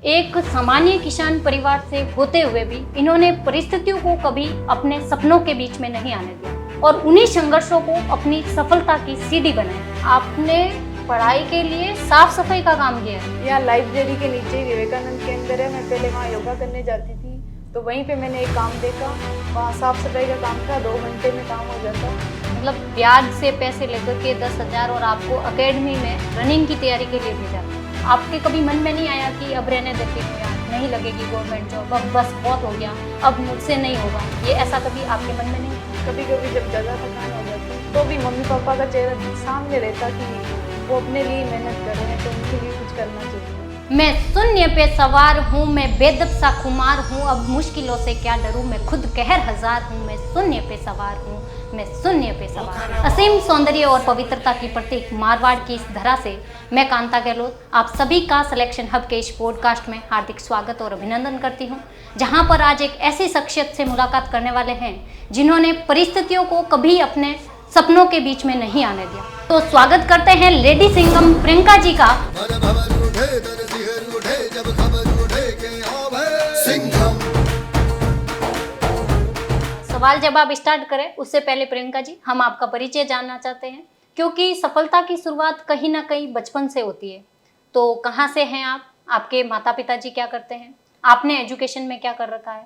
एक सामान्य किसान परिवार से होते हुए भी इन्होंने परिस्थितियों को कभी अपने सपनों के बीच में नहीं आने दिया और उन्हीं संघर्षों को अपनी सफलता की सीढ़ी बनाया। आपने पढ़ाई के लिए साफ सफाई का काम किया है। यहाँ लाइब्रेरी के नीचे ही विवेकानंद केंद्र है। मैं पहले वहाँ योगा करने जाती थी, तो वहीं पे मैंने एक काम देखा, वहाँ साफ सफाई का काम था, 2 घंटे में काम हो जाता। मतलब ब्याज से पैसे लेकर के 10,000 और आपको अकेडमी में रनिंग की तैयारी के लिए भेजा। आपके कभी मन में नहीं आया कि अब रहने देती हूँ यार, नहीं लगेगी गवर्नमेंट जॉब, अब बस बहुत हो गया, अब मुझसे नहीं होगा, ये ऐसा कभी आपके मन में नहीं? कभी कभी जब ज़्यादा थकान हो जाती तो भी मम्मी पापा का चेहरा सामने रहता कि वो अपने लिए मेहनत कर रहे हैं, तो उनके लिए कुछ करना चाहिए। मैं शून्य पे सवार हूँ, मैं बेदब सा खुमार हूँ, अब मुश्किलों से क्या डरूँ, मैं खुद कहर हजार हूँ, मैं शून्य पे सवार हूँ, मैं शून्य पे सवार हूँ। असीम सौंदर्य और पवित्रता की प्रतीक मारवाड़ की इस धरा से मैं कांता गहलोत आप सभी का सिलेक्शन हब के इस पॉडकास्ट में हार्दिक स्वागत और अभिनंदन करती हूँ, जहाँ पर आज एक ऐसी शख्सियत से मुलाकात करने वाले हैं जिन्होंने परिस्थितियों को कभी अपने सपनों के बीच में नहीं आने दिया। तो स्वागत करते हैं लेडी सिंगम प्रियंका जी का। सवाल जवाब स्टार्ट करें उससे पहले प्रियंका जी, हम आपका परिचय जानना चाहते हैं, क्योंकि सफलता की शुरुआत कहीं ना कहीं बचपन से होती है। तो कहाँ से हैं आप, आपके माता पिता जी क्या करते हैं, आपने एजुकेशन में क्या कर रखा है?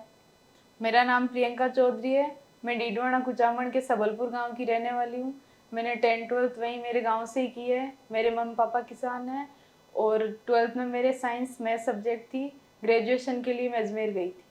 मेरा नाम प्रियंका चौधरी है। मैं डीडवाना कुचामन के सबलपुर गांव की रहने वाली हूँ। मैंने 10th-12th वहीं मेरे गांव से ही की है। मेरे मम्मी पापा किसान हैं और 12th में मेरे साइंस मैथ सब्जेक्ट थी। ग्रेजुएशन के लिए मैं अजमेर गई थी।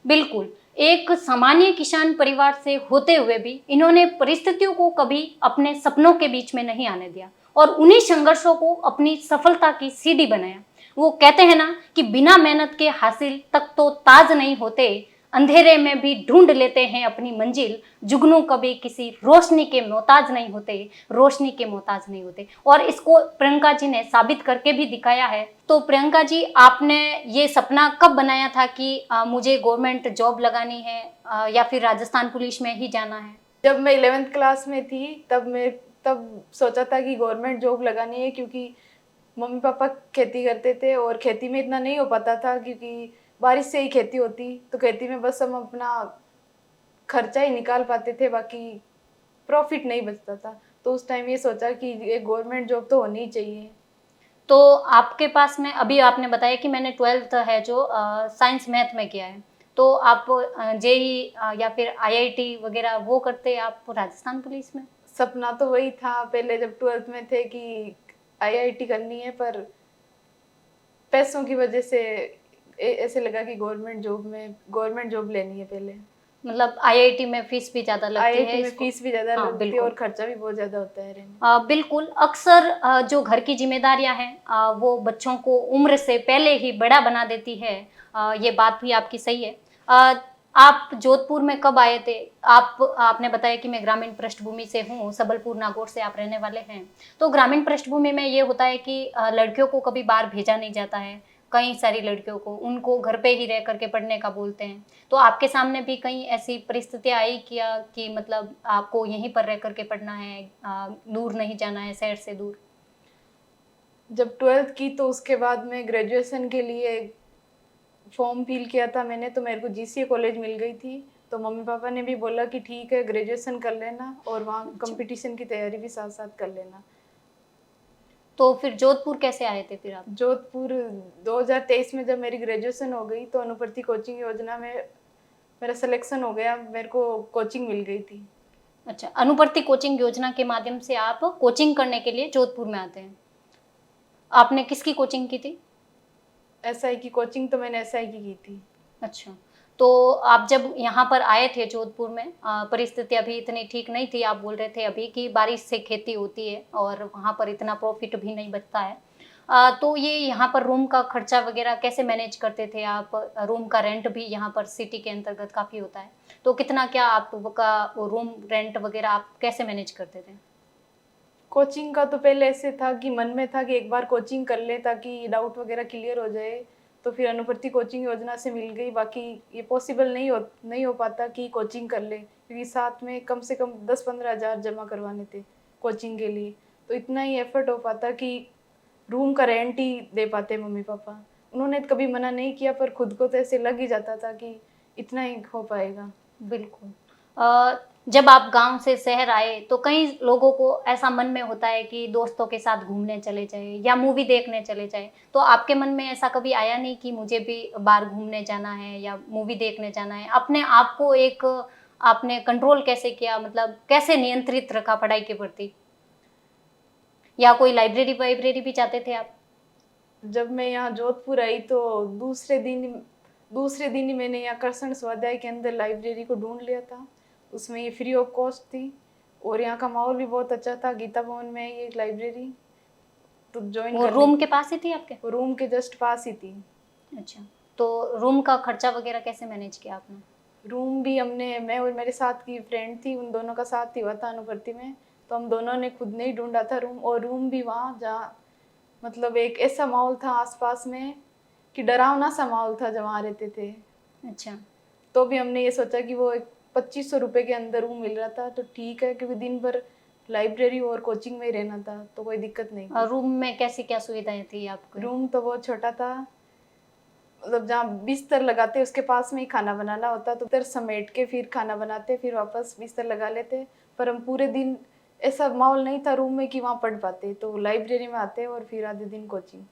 बिल्कुल, एक सामान्य किसान परिवार से होते हुए भी इन्होंने परिस्थितियों को कभी अपने सपनों के बीच में नहीं आने दिया और उन्हीं संघर्षों को अपनी सफलता की सीढ़ी बनाया। वो कहते हैं ना कि बिना मेहनत के हासिल तक तो ताज नहीं होते, अंधेरे में भी ढूंढ लेते हैं अपनी मंजिल, जुगनू कभी किसी रोशनी के मोहताज नहीं होते, रोशनी के मोहताज नहीं होते। और इसको प्रियंका जी ने साबित करके भी दिखाया है। तो प्रियंका जी, आपने ये सपना कब बनाया था कि मुझे गवर्नमेंट जॉब लगानी है या फिर राजस्थान पुलिस में ही जाना है? जब मैं 11th क्लास में थी तब सोचा था कि गवर्नमेंट जॉब लगानी है, क्योंकि मम्मी पापा खेती करते थे और खेती में इतना नहीं हो पाता था, क्योंकि बारिश से ही खेती होती, तो खेती में बस हम अपना खर्चा ही निकाल पाते थे, बाकी प्रॉफिट नहीं बचता था। तो उस टाइम ये सोचा कि एक गवर्नमेंट जॉब तो होनी ही चाहिए। तो आपके पास में अभी आपने बताया कि मैंने 12th है जो साइंस मैथ में किया है, तो आप जेई या फिर आईआईटी वगैरह वो करते आप राजस्थान पुलिस में? सपना तो वही था पहले जब 12th में थे कि आईआईटी करनी है, पर पैसों की वजह से ऐसे लगा कि गवर्नमेंट जॉब लेनी है पहले। मतलब आईआईटी में फीस भी ज़्यादा लगती है? आईआईटी में फीस भी ज़्यादा लगती है और खर्चा भी बहुत ज़्यादा होता है रहने। बिल्कुल, अक्सर जो घर की जिम्मेदारियां हैं वो बच्चों को उम्र से पहले ही बड़ा बना देती है। ये बात भी आपकी सही है। आप जोधपुर में कब आए थे? आपने बताया कि मैं ग्रामीण पृष्ठभूमि से हूँ, सबलपुर नागौर से आप रहने वाले हैं। तो ग्रामीण पृष्ठभूमि में ये होता है कि लड़कियों को कभी बाहर भेजा नहीं जाता है। कई सारी लड़कियों को उनको घर पे ही रह करके पढ़ने का बोलते हैं। तो आपके सामने भी कहीं ऐसी परिस्थितियाँ आई क्या कि मतलब आपको यहीं पर रह करके पढ़ना है, दूर नहीं जाना है, शहर से दूर? जब 12th की तो उसके बाद में ग्रेजुएशन के लिए फॉर्म फिल किया था मैंने, तो मेरे को जीसीए कॉलेज मिल गई थी। तो मम्मी पापा ने भी बोला कि ठीक है, ग्रेजुएशन कर लेना और वहाँ कंपटीशन की तैयारी भी साथ साथ कर लेना। तो फिर जोधपुर कैसे आए थे फिर आप? जोधपुर 2023 में जब मेरी ग्रेजुएशन हो गई तो अनुप्रति कोचिंग योजना में मेरा सिलेक्शन हो गया, मेरे को कोचिंग मिल गई थी। अच्छा, अनुप्रति कोचिंग योजना के माध्यम से आप कोचिंग करने के लिए जोधपुर में आते हैं। आपने किसकी कोचिंग की थी? एसआई की कोचिंग तो मैंने एसआई की थी। अच्छा, तो आप जब यहाँ पर आए थे जोधपुर में, परिस्थिति अभी इतनी ठीक नहीं थी, आप बोल रहे थे अभी कि बारिश से खेती होती है और वहाँ पर इतना प्रॉफिट भी नहीं बचता है। तो ये यहाँ पर रूम का खर्चा वगैरह कैसे मैनेज करते थे आप? रूम का रेंट भी यहाँ पर सिटी के अंतर्गत काफ़ी होता है, तो कितना क्या आपका रूम रेंट वगैरह आप कैसे मैनेज करते थे? कोचिंग का तो पहले ऐसे था कि मन में था कि एक बार कोचिंग कर ले ताकि डाउट वगैरह क्लियर हो जाए, तो फिर अनुप्रति कोचिंग योजना से मिल गई। बाकी ये पॉसिबल नहीं हो पाता कि कोचिंग कर ले, क्योंकि साथ में कम से कम 10-15 हज़ार जमा करवाने थे कोचिंग के लिए, तो इतना ही एफर्ट हो पाता कि रूम का रेंट ही दे पाते मम्मी पापा। उन्होंने कभी मना नहीं किया, पर खुद को तो ऐसे लग ही जाता था कि इतना ही हो पाएगा। बिल्कुल। जब आप गांव से शहर आए तो कई लोगों को ऐसा मन में होता है कि दोस्तों के साथ घूमने चले जाए या मूवी देखने चले जाए, तो आपके मन में ऐसा कभी आया नहीं कि मुझे भी बाहर घूमने जाना है या मूवी देखने जाना है? अपने आप को एक आपने कंट्रोल कैसे किया, मतलब कैसे नियंत्रित रखा पढ़ाई के प्रति? या कोई लाइब्रेरी वाइब्रेरी भी जाते थे आप? जब मैं यहाँ जोधपुर आई तो दूसरे दिन ही मैंने यहाँ करसण स्वाध्याय के अंदर लाइब्रेरी को ढूंढ लिया था। उसमें ये फ्री ऑफ कॉस्ट थी और यहाँ का माहौल भी बहुत अच्छा था। गीता भवन में ये लाइब्रेरी, तो ज्वाइन वो कर रूम के पास ही थी आपके? रूम के जस्ट पास ही थी। अच्छा, तो रूम का खर्चा वगैरह कैसे मैनेज किया आपने? रूम भी मैं और मेरे साथ की फ्रेंड थी, उन दोनों का साथ ही हुआ था अनुभूति में, तो हम दोनों ने खुद ने ही ढूंढा था रूम। और रूम भी वहाँ जहाँ मतलब एक ऐसा माहौल था आसपास में कि डरावना सा माहौल था जब वहाँ रहते थे। अच्छा। तो भी हमने ये सोचा कि वो एक 2500 रुपये के अंदर रूम मिल रहा था तो ठीक है, क्योंकि दिन भर लाइब्रेरी और कोचिंग में ही रहना था तो कोई दिक्कत नहीं और थी। रूम में कैसी क्या सुविधाएं थी आपको? रूम तो बहुत छोटा था, मतलब जहाँ बिस्तर लगाते उसके पास में ही खाना बनाना होता, तो उधर समेट के फिर खाना बनाते, फिर वापस बिस्तर लगा लेते। पर हम पूरे दिन ऐसा माहौल नहीं था रूम में कि वहाँ पढ़ पाते, तो लाइब्रेरी में आते और फिर आधे दिन कोचिंग।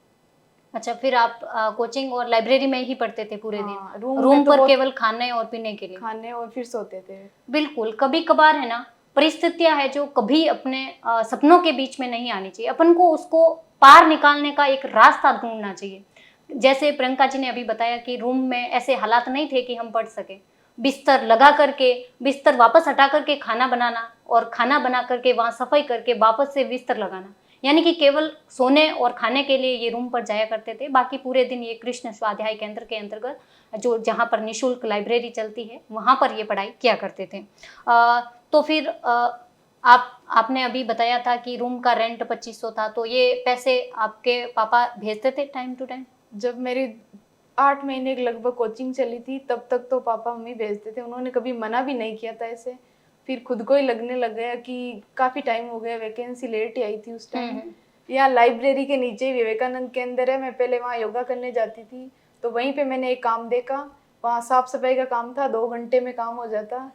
अच्छा, फिर आप कोचिंग और लाइब्रेरी में ही पढ़ते थे पूरे हाँ, दिन? रूम रूम में तो पर बहुत केवल खाने और पीने के लिए? खाने और फिर सोते थे। बिल्कुल। कभी कभार है ना, परिस्थितियां है जो कभी अपने सपनों के बीच में नहीं आनी चाहिए, अपन को उसको पार निकालने का एक रास्ता ढूंढना चाहिए। जैसे प्रियंका जी ने अभी बताया कि रूम में ऐसे हालात नहीं थे कि हम पढ़ सके। बिस्तर लगा करके, बिस्तर वापस हटा करके खाना बनाना, और खाना बना करके वहां सफाई करके वापस से बिस्तर लगाना, यानी कि केवल सोने और खाने के लिए ये रूम पर जाया करते थे। बाकी पूरे दिन ये कृष्ण स्वाध्याय केंद्र के अंतर्गत जो जहाँ पर निशुल्क लाइब्रेरी चलती है वहाँ पर ये पढ़ाई किया करते थे। तो फिर आपने अभी बताया था कि रूम का रेंट 2500 था, तो ये पैसे आपके पापा भेजते थे टाइम टू टाइम? जब मेरी 8 महीने के लगभग कोचिंग चली थी तब तक तो पापा मम्मी भेजते थे, उन्होंने कभी मना भी नहीं किया था ऐसे। फिर खुद को ही लगने लग गया कि काफ़ी टाइम हो गया, वैकेंसी लेट ही आई थी उस टाइम। यहाँ लाइब्रेरी के नीचे ही विवेकानंद केंद्र है, मैं पहले वहाँ योगा करने जाती थी, तो वहीं पे मैंने एक काम देखा, वहाँ साफ सफाई का काम था, 2 घंटे में काम हो जाता।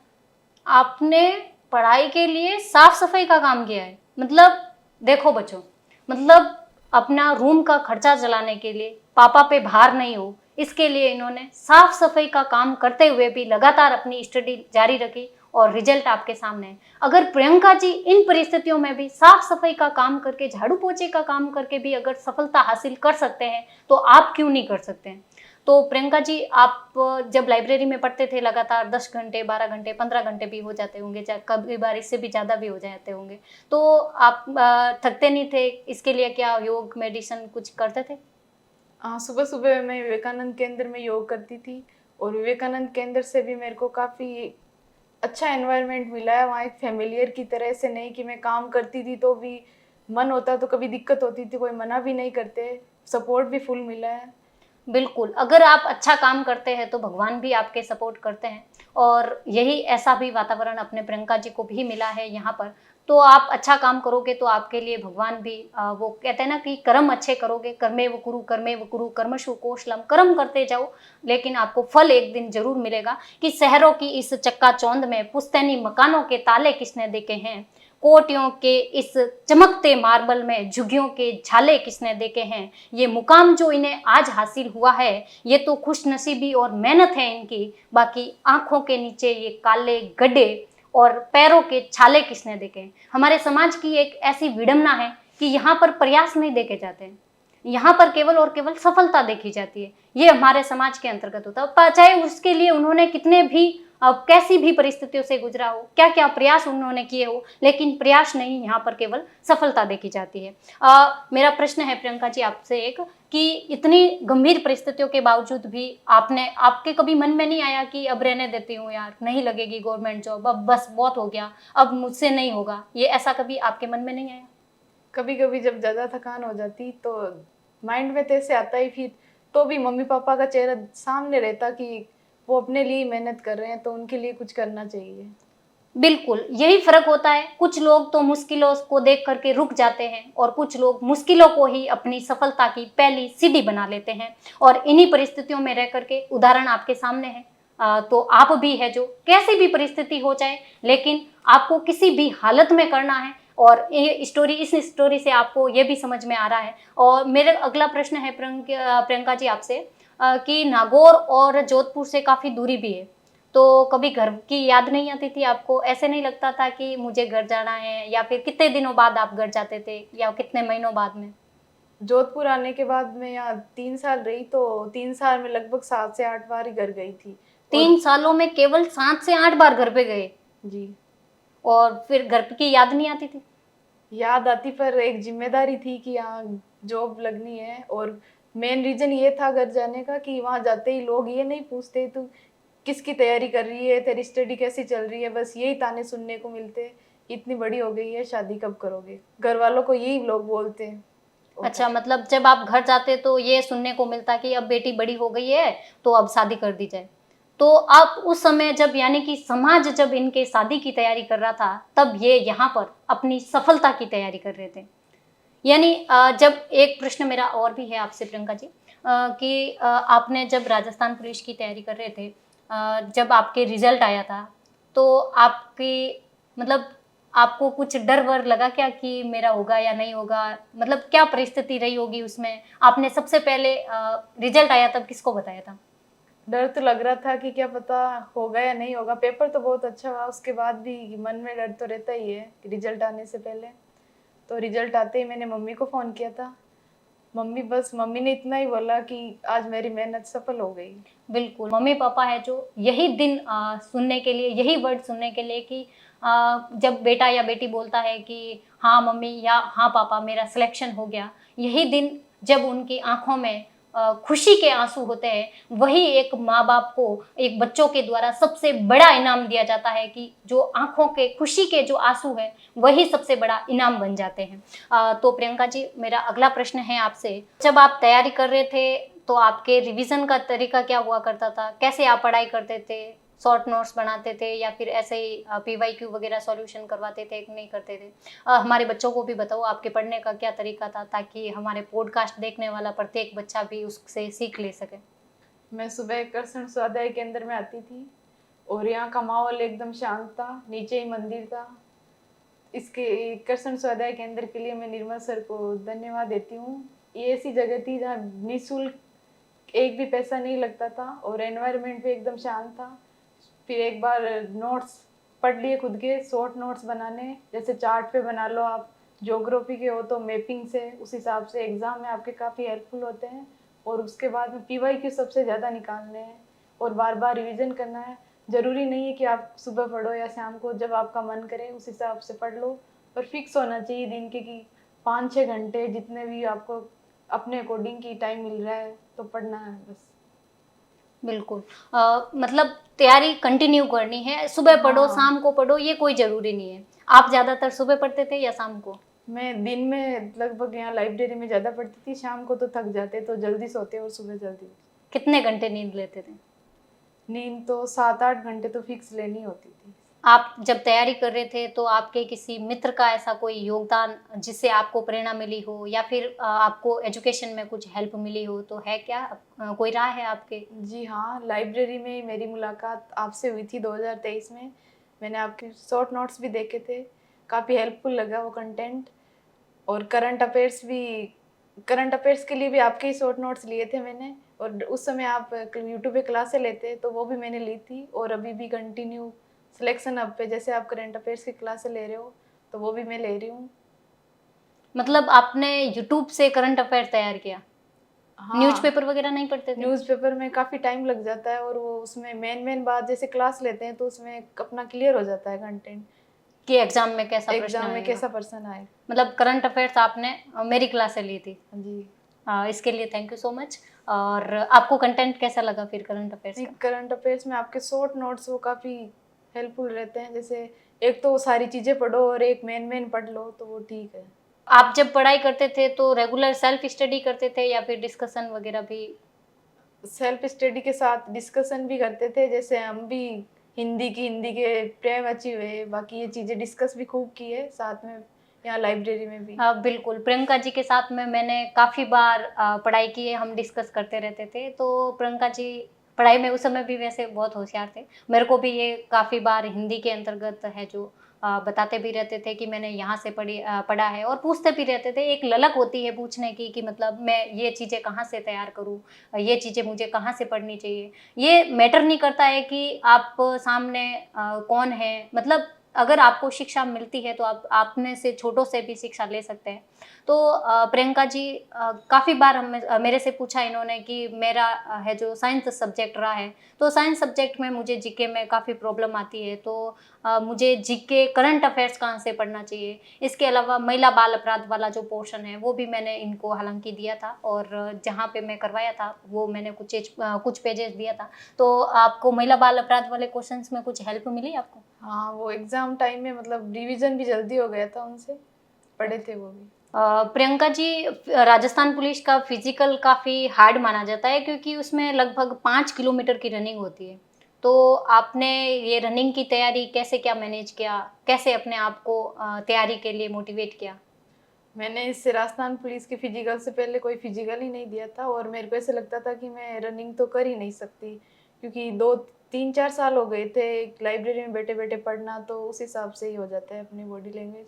आपने पढ़ाई के लिए साफ सफाई का काम किया है? मतलब देखो बच्चों, मतलब अपना रूम का खर्चा चलाने के लिए पापा पे भार नहीं हो, इसके लिए इन्होंने साफ सफाई का काम करते हुए भी लगातार अपनी स्टडी जारी रखी, और रिजल्ट आपके सामने है। अगर प्रियंका जी इन परिस्थितियों में भी साफ सफाई का काम करके, झाड़ू पोछे का काम करके भी अगर सफलता हासिल कर सकते हैं, तो आप क्यों नहीं कर सकते हैं? तो प्रियंका जी, आप जब लाइब्रेरी में पढ़ते थे लगातार 10 घंटे, 12 घंटे, 15 घंटे भी हो जाते होंगे, चाहे कभी बार इससे भी ज़्यादा भी हो जाते होंगे, तो आप थकते नहीं थे? इसके लिए क्या योग मेडिसिन कुछ करते थे? हाँ, सुबह सुबह मैं विवेकानंद केंद्र में योग करती थी, और विवेकानंद केंद्र से भी मेरे को काफ़ी अच्छा एनवायरनमेंट मिला है। वहाँ एक फैमिलियर की तरह से नहीं कि मैं काम करती थी तो भी मन होता तो कभी दिक्कत होती थी, कोई मना भी नहीं करते, सपोर्ट भी फुल मिला है। बिल्कुल। अगर आप अच्छा काम करते हैं तो भगवान भी आपके सपोर्ट करते हैं, और यही ऐसा भी वातावरण अपने प्रियंका जी को भी मिला है यहाँ पर। तो आप अच्छा काम करोगे तो आपके लिए भगवान भी वो कहते हैं ना कि कर्म अच्छे करोगे, कर्मेव कुरु कर्मशु कौशलम, कर्म करते जाओ, लेकिन आपको फल एक दिन जरूर मिलेगा। कि शहरों की इस चक्काचौंध में पुश्तैनी मकानों के ताले किसने देखे हैं, कोटियों के इस चमकते मार्बल में झुग्गियों के झाले किसने देखे हैं, ये मुकाम जो इन्हें आज हासिल हुआ है ये तो खुशनसीबी और मेहनत है इनकी, बाकी आंखों के नीचे ये काले गड्ढे और पैरों के छाले किसने देखे हैं। हमारे समाज की एक ऐसी विडंबना है कि यहाँ पर प्रयास नहीं देखे जाते हैं, यहाँ पर केवल और केवल सफलता देखी जाती है। ये हमारे समाज के अंतर्गत होता है, चाहे उसके लिए उन्होंने कितने भी कैसी भी परिस्थितियों से गुजरा हो, क्या क्या प्रयास उन्होंने किए हो, लेकिन प्रयास नहीं, यहाँ पर केवल सफलता देखी जाती है। मेरा प्रश्न है प्रियंका जी आपसे एक, कि इतनी गंभीर परिस्थितियों के बावजूद भी आपके कभी मन में नहीं आया कि अब रहने देती हूँ यार, नहीं लगेगी गवर्नमेंट जॉब, अब बस बहुत हो गया, अब मुझसे नहीं होगा, ये ऐसा कभी आपके मन में नहीं आया? कभी कभी जब ज़्यादा थकान हो जाती तो माइंड में तो ऐसे आता ही, फिर तो भी मम्मी पापा का चेहरा सामने रहता कि वो अपने लिए मेहनत कर रहे हैं तो उनके लिए कुछ करना चाहिए। बिल्कुल, यही फ़र्क होता है। कुछ लोग तो मुश्किलों को देख कर के रुक जाते हैं और कुछ लोग मुश्किलों को ही अपनी सफलता की पहली सीढ़ी बना लेते हैं और इन्हीं परिस्थितियों में रह कर के उदाहरण आपके सामने है। तो आप भी है जो कैसी भी परिस्थिति हो जाए, लेकिन आपको किसी भी हालत में करना है और ये स्टोरी इस स्टोरी से आपको ये भी समझ में आ रहा है। और मेरा अगला प्रश्न है प्रियंका जी आपसे, कि नागौर और जोधपुर से काफ़ी दूरी भी है, तो कभी घर की याद नहीं आती थी आपको? ऐसे नहीं लगता था कि मुझे घर जाना है, या फिर कितने दिनों बाद आप घर जाते थे या कितने महीनों बाद में? जोधपुर आने के बाद मैं यहाँ 3 साल रही, तो 3 साल में लगभग 7 से 8 बार ही घर गई थी। और 3 सालों में केवल 7 से 8 बार घर पे गए जी, और फिर घर की याद नहीं आती थी? याद आती, पर एक जिम्मेदारी थी कि यहाँ जॉब लगनी है। और मेन रीजन ये था घर जाने का कि वहाँ जाते ही लोग ये नहीं पूछते तू किसकी तैयारी कर रही है, तेरी स्टडी कैसी चल रही है, बस यही ताने सुनने को मिलते, इतनी बड़ी हो गई है शादी कब करोगे। घर वालों को यही लोग बोलते हैं। अच्छा, मतलब जब आप घर जाते तो ये सुनने को मिलता कि अब बेटी बड़ी हो गई है तो अब शादी कर दी जाए। तो आप उस समय जब, यानी कि समाज जब इनके शादी की तैयारी कर रहा था, तब ये यहाँ पर अपनी सफलता की तैयारी कर रहे थे। यानी जब एक प्रश्न मेरा और भी है आपसे प्रियंका जी, कि आपने जब राजस्थान पुलिस की तैयारी कर रहे थे, जब आपके रिजल्ट आया था, तो आपकी, मतलब आपको कुछ डर वर लगा क्या कि मेरा होगा या नहीं होगा? मतलब क्या परिस्थिति रही होगी उसमें? आपने सबसे पहले रिजल्ट आया तब किसको बताया था? डर तो लग रहा था कि क्या पता होगा या नहीं होगा। पेपर तो बहुत अच्छा हुआ, उसके बाद भी मन में डर तो रहता ही है रिजल्ट आने से पहले। तो रिजल्ट आते ही मैंने मम्मी को फ़ोन किया था। मम्मी ने इतना ही बोला कि आज मेरी मेहनत सफल हो गई। बिल्कुल, मम्मी पापा है जो यही दिन सुनने के लिए, यही वर्ड सुनने के लिए कि जब बेटा या बेटी बोलता है कि हाँ मम्मी या हाँ पापा मेरा सिलेक्शन हो गया, यही दिन जब उनकी आंखों में खुशी के आंसू होते हैं, वही एक माँ बाप को एक बच्चों के द्वारा सबसे बड़ा इनाम दिया जाता है कि जो आंखों के खुशी के जो आंसू है वही सबसे बड़ा इनाम बन जाते हैं। तो प्रियंका जी, मेरा अगला प्रश्न है आपसे, जब आप तैयारी कर रहे थे तो आपके रिवीजन का तरीका क्या हुआ करता था? कैसे आप पढ़ाई करते थे? शॉर्ट नोट्स बनाते थे या फिर ऐसे ही पीवाईक्यू वगैरह सॉल्यूशन करवाते थे कि नहीं करते थे? हमारे बच्चों को भी बताओ आपके पढ़ने का क्या तरीका था, ताकि हमारे पॉडकास्ट देखने वाला प्रत्येक बच्चा भी उससे सीख ले सके। मैं सुबह कृष्ण स्वाध्याय केंद्र में आती थी और यहाँ का माहौल एकदम शांत था, नीचे ही मंदिर था। इसके कृष्ण स्वाध्याय केंद्र के लिए मैं निर्मल सर को धन्यवाद देती हूँ। ये ऐसी जगह थी जहाँ निःशुल्क एक भी पैसा नहीं लगता था और एनवायरनमेंट भी एकदम शांत था। फिर एक बार नोट्स पढ़ लिए, खुद के शॉर्ट नोट्स बनाने, जैसे चार्ट पे बना लो आप, ज्योग्राफी के हो तो मैपिंग से, उस हिसाब से एग्ज़ाम में आपके काफ़ी हेल्पफुल होते हैं। और उसके बाद में पीवाईक्यू सबसे ज़्यादा निकालने हैं और बार बार रिवीजन करना है। ज़रूरी नहीं है कि आप सुबह पढ़ो या शाम को, जब आपका मन करे उस हिसाब से पढ़ लो। और फिक्स होना चाहिए दिन के कि 5-6 घंटे जितने भी आपको अपने अकॉर्डिंग की टाइम मिल रहा है तो पढ़ना है बस। बिल्कुल, मतलब तैयारी कंटिन्यू करनी है, सुबह पढ़ो हाँ, शाम को पढ़ो, ये कोई ज़रूरी नहीं है। आप ज़्यादातर सुबह पढ़ते थे या शाम को? मैं दिन में लगभग यहाँ लाइब्रेरी में ज़्यादा पढ़ती थी, शाम को तो थक जाते तो जल्दी सोते और सुबह जल्दी उठते। कितने घंटे नींद लेते थे? नींद तो 7-8 घंटे तो फिक्स लेनी होती थी। आप जब तैयारी कर रहे थे तो आपके किसी मित्र का ऐसा कोई योगदान जिससे आपको प्रेरणा मिली हो, या फिर आपको एजुकेशन में कुछ हेल्प मिली हो, तो है क्या? कोई राह है आपके? जी हाँ, लाइब्रेरी में मेरी मुलाकात आपसे हुई थी 2023 में। मैंने आपके शॉर्ट नोट्स भी देखे थे, काफ़ी हेल्पफुल लगा वो कंटेंट। और करंट अफेयर्स के लिए भी आपके ही शॉर्ट नोट्स लिए थे मैंने। और उस समय आप यूट्यूब पे क्लासें लेते तो वो भी मैंने ली थी। और अभी भी कंटिन्यू सिलेक्शन अब पे जैसे आप करंट अफेयर्स की क्लासें ले रहे हो तो वो भी मैं ले रही हूँ। मतलब आपने यूट्यूब से करंट अफेयर तैयार किया? हाँ, न्यूज़पेपर वगैरह नहीं पढ़ते थे? न्यूज़पेपर में काफ़ी टाइम लग जाता है और वो उसमें मेन बात जैसे क्लास लेते हैं तो उसमें अपना क्लियर हो जाता है कंटेंट, कि एग्जाम में कैसा प्रश्न एग्जाम में आएगा? कैसा पर्सन आए। मतलब करंट अफेयर्स आपने मेरी क्लास से ली थी। हाँ जी। इसके लिए थैंक यू सो मच। और आपको कंटेंट कैसा लगा फिर करंट अफेयर्स का? करंट अफेयर्स में आपके शॉर्ट नोट्स वो काफ़ी हेल्पफुल रहते हैं। जैसे एक तो वो सारी चीज़ें पढ़ो और एक मेन पढ़ लो तो वो ठीक है। आप जब पढ़ाई करते थे तो रेगुलर सेल्फ स्टडी करते थे या फिर डिस्कशन वगैरह भी? सेल्फ स्टडी के साथ डिस्कशन भी करते थे। जैसे हम भी हिंदी के प्रेम अच्छी हुए, बाकी ये चीज़ें डिस्कस भी खूब की है साथ में यहाँ लाइब्रेरी में भी। हाँ बिल्कुल, प्रियंका जी के साथ में मैंने काफ़ी बार पढ़ाई की है, हम डिस्कस करते रहते थे। तो प्रियंका जी पढ़ाई में उस समय भी वैसे बहुत होशियार थे। मेरे को भी ये काफ़ी बार हिंदी के अंतर्गत है जो बताते भी रहते थे कि मैंने यहाँ से पढ़ा है, और पूछते भी रहते थे। एक ललक होती है पूछने की कि मतलब मैं ये चीज़ें कहाँ से तैयार करूँ, ये चीज़ें मुझे कहाँ से पढ़नी चाहिए। ये मैटर नहीं करता है कि आप सामने कौन है, मतलब अगर आपको शिक्षा मिलती है तो आप अपने से छोटों से भी शिक्षा ले सकते हैं। तो प्रियंका जी काफ़ी बार मेरे से पूछा इन्होंने कि मेरा है जो साइंस सब्जेक्ट रहा है, तो साइंस सब्जेक्ट में मुझे जीके में काफ़ी प्रॉब्लम आती है, तो मुझे जीके करंट अफेयर्स कहाँ से पढ़ना चाहिए। इसके अलावा महिला बाल अपराध वाला जो पोर्शन है वो भी मैंने इनको हालांकि दिया था, और जहाँ पे मैं करवाया था वो मैंने कुछ पेजेस दिया था। तो आपको महिला बाल अपराध वाले क्वेश्चंस में कुछ हेल्प मिली आपको? हाँ, वो एग्ज़ाम टाइम में मतलब रिवीजन भी जल्दी हो गया था उनसे, पढ़े थे वो भी। प्रियंका जी, राजस्थान पुलिस का फिजिकल काफ़ी हार्ड माना जाता है क्योंकि उसमें लगभग 5 किलोमीटर की रनिंग होती है। तो आपने ये रनिंग की तैयारी कैसे क्या मैनेज किया, कैसे अपने आप को तैयारी के लिए मोटिवेट किया? मैंने इस राजस्थान पुलिस के फिजिकल से पहले कोई फिजिकल ही नहीं दिया था, और मेरे को ऐसे लगता था कि मैं रनिंग तो कर ही नहीं सकती, क्योंकि 2 3 4 साल हो गए थे लाइब्रेरी में बैठे बैठे पढ़ना, तो उस हिसाब से ही हो जाता है अपनी बॉडी लैंग्वेज।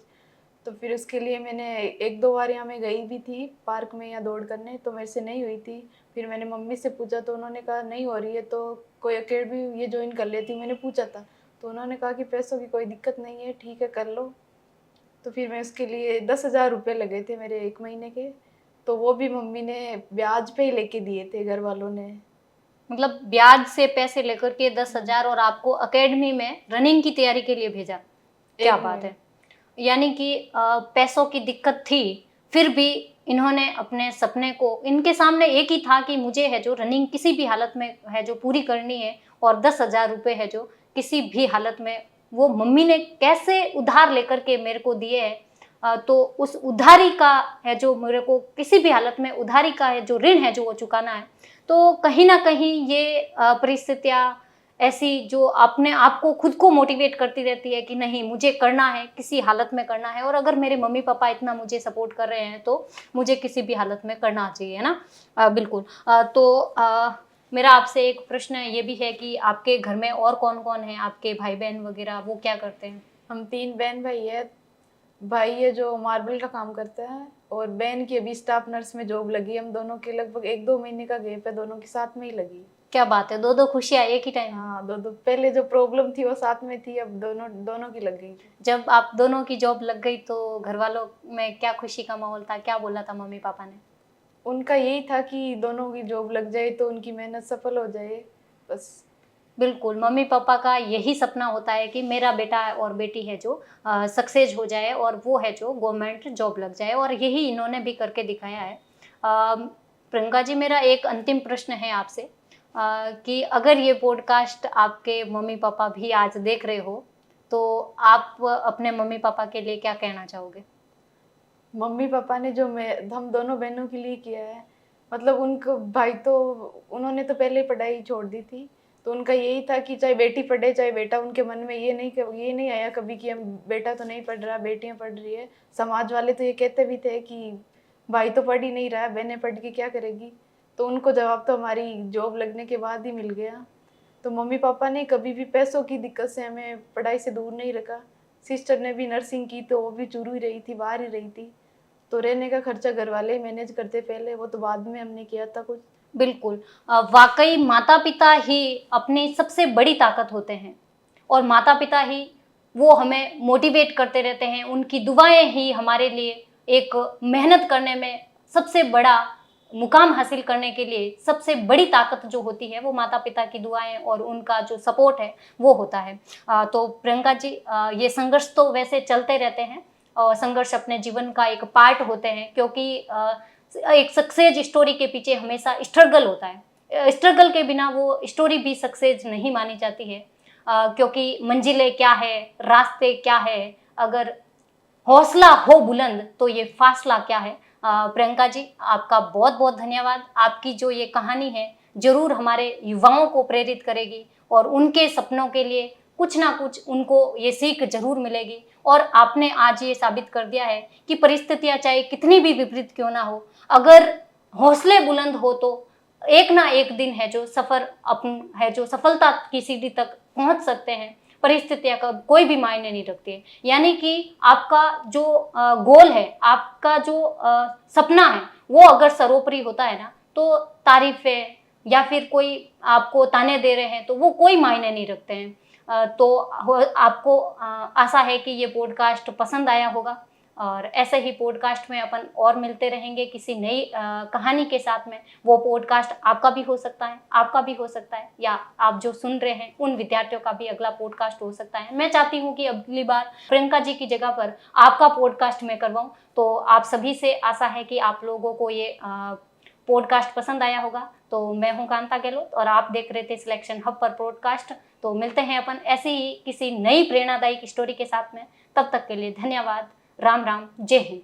तो फिर उसके लिए मैंने 1 2 बार यहाँ मैं गई भी थी पार्क में या दौड़ करने, तो मेरे से नहीं हुई थी। फिर मैंने मम्मी से पूछा तो उन्होंने कहा नहीं हो रही है तो कोई अकेडमी ये ज्वाइन कर लेती हूँ। मैंने पूछा था तो उन्होंने कहा कि पैसों की कोई दिक्कत नहीं है, ठीक है कर लो। तो फिर मैं उसके लिए 10,000 रुपये लगे थे मेरे 1 महीने के, तो वो भी मम्मी ने ब्याज पे ही लेके दिए थे, घर वालों ने। मतलब ब्याज से पैसे लेकर के 10,000 हाँ, और आपको अकेडमी में रनिंग की तैयारी के लिए भेजा। क्या एक बात महीने है! यानी कि पैसों की दिक्कत थी, फिर भी इन्होंने अपने सपने को, इनके सामने एक ही था कि मुझे है जो रनिंग किसी भी हालत में है जो पूरी करनी है, और 10,000 रुपये है जो किसी भी हालत में वो मम्मी ने कैसे उधार लेकर के मेरे को दिए हैं। तो उस उधारी का है जो मेरे को किसी भी हालत में उधारी का है जो ऋण है जो वो चुकाना है। तो कहीं न कहीं ये परिस्थितियाँ ऐसी जो अपने आप को खुद को मोटिवेट करती रहती है कि नहीं मुझे करना है, किसी हालत में करना है, और अगर मेरे मम्मी पापा इतना मुझे सपोर्ट कर रहे हैं तो मुझे किसी भी हालत में करना चाहिए, है ना? बिल्कुल। मेरा आपसे एक प्रश्न ये भी है कि आपके घर में और कौन-कौन है? आपके भाई-बहन वगैरह वो क्या करते हैं? हम 3 बहन भाई है। भाई है जो मार्बल का काम करता है, और बहन की अभी स्टाफ नर्स में जॉब लगी। हम दोनों के लगभग 1 2 महीने का गैप है, दोनों के साथ में ही लगी। क्या बात है! 2-2 खुशियाँ एक ही टाइम में। हाँ, दो दो पहले जो प्रॉब्लम थी वो साथ में थी, अब दोनों दोनों की लग गई। जब आप दोनों की जॉब लग गई तो घरवालों में क्या खुशी का माहौल था? क्या बोला था मम्मी-पापा ने? उनका यही था कि दोनों की जॉब लग जाए तो उनकी मेहनत सफल हो जाए, बस। बिल्कुल, मम्मी-पापा का यही सपना होता है कि मेरा बेटा और बेटी है जो सक्सेस हो जाए, और वो है जो गवर्नमेंट जॉब लग जाए, और यही इन्होंने भी करके दिखाया है। प्रियंका जी, मेरा एक अंतिम प्रश्न है आपसे कि अगर ये पॉडकास्ट आपके मम्मी-पापा भी आज देख रहे हो, तो आप अपने मम्मी-पापा के लिए क्या कहना चाहोगे? मम्मी पापा ने जो मैं हम दोनों बहनों के लिए किया है, मतलब उनको भाई तो उन्होंने तो पहले ही पढ़ाई छोड़ दी थी, तो उनका यही था कि चाहे बेटी पढ़े चाहे बेटा, उनके मन में ये नहीं आया कभी कि हम बेटा तो नहीं पढ़ रहा बेटियां पढ़ रही है। समाज वाले तो ये कहते भी थे कि भाई तो पढ़ ही नहीं रहा है, बहनें पढ़ के क्या करेगी। तो उनको जवाब तो हमारी जॉब लगने के बाद ही मिल गया। तो मम्मी पापा ने कभी भी पैसों की दिक्कत से हमें पढ़ाई से दूर नहीं रखा। सिस्टर ने भी नर्सिंग की तो वो भी चुरू ही रही थी, बाहर ही रही थी। तो रहने का खर्चा घर वाले ही मैनेज करते पहले, वो तो बाद में हमने किया था कुछ। बिल्कुल। वाक़ई माता-पिता ही अपनी सबसे बड़ी ताकत होते हैं, और माता-पिता ही वो हमें मोटिवेट करते रहते हैं, उनकी दुआएँ ही हमारे लिए एक मेहनत करने में सबसे बड़ा मुकाम हासिल करने के लिए सबसे बड़ी ताकत जो होती है वो माता-पिता की दुआएँ और उनका जो सपोर्ट है वो होता है। तो प्रियंका जी, ये संघर्ष तो वैसे चलते रहते हैं, और संघर्ष अपने जीवन का एक पार्ट होते हैं, क्योंकि एक सक्सेस स्टोरी के पीछे हमेशा स्ट्रगल होता है। स्ट्रगल के बिना वो स्टोरी भी सक्सेस नहीं मानी जाती है, क्योंकि मंजिलें क्या है, रास्ते क्या है, अगर हौसला हो बुलंद तो ये फासला क्या है। प्रियंका जी, आपका बहुत बहुत धन्यवाद। आपकी जो ये कहानी है जरूर हमारे युवाओं को प्रेरित करेगी और उनके सपनों के लिए कुछ ना कुछ उनको ये सीख जरूर मिलेगी। और आपने आज ये साबित कर दिया है कि परिस्थितियां चाहे कितनी भी विपरीत क्यों ना हो, अगर हौसले बुलंद हो तो एक ना एक दिन है जो जो सफलता की सीढ़ी तक पहुंच सकते हैं। परिस्थितियां का कोई भी मायने नहीं रखती है। यानी कि आपका जो गोल है, आपका जो सपना है, वो अगर सर्वोपरि होता है ना, तो तारीफें या फिर कोई आपको ताने दे रहे हैं तो वो कोई मायने नहीं रखते हैं। तो आपको आशा है कि ये पॉडकास्ट पसंद आया होगा और ऐसे ही पॉडकास्ट में अपन और मिलते रहेंगे किसी नई कहानी के साथ में। वो पॉडकास्ट आपका भी हो सकता है, आपका भी हो सकता है, या आप जो सुन रहे हैं उन विद्यार्थियों का भी अगला पॉडकास्ट हो सकता है। मैं चाहती हूँ कि अगली बार प्रियंका जी की जगह पर आपका पॉडकास्ट मैं करवाऊँ। तो आप सभी से आशा है कि आप लोगों को ये पॉडकास्ट पसंद आया होगा। तो मैं हूँ कांता गहलोत और आप देख रहे थे सिलेक्शन हब पर पॉडकास्ट। तो मिलते हैं अपन ऐसे ही किसी नई प्रेरणादायक स्टोरी के साथ में। तब तक के लिए धन्यवाद। राम राम, जय हिंद।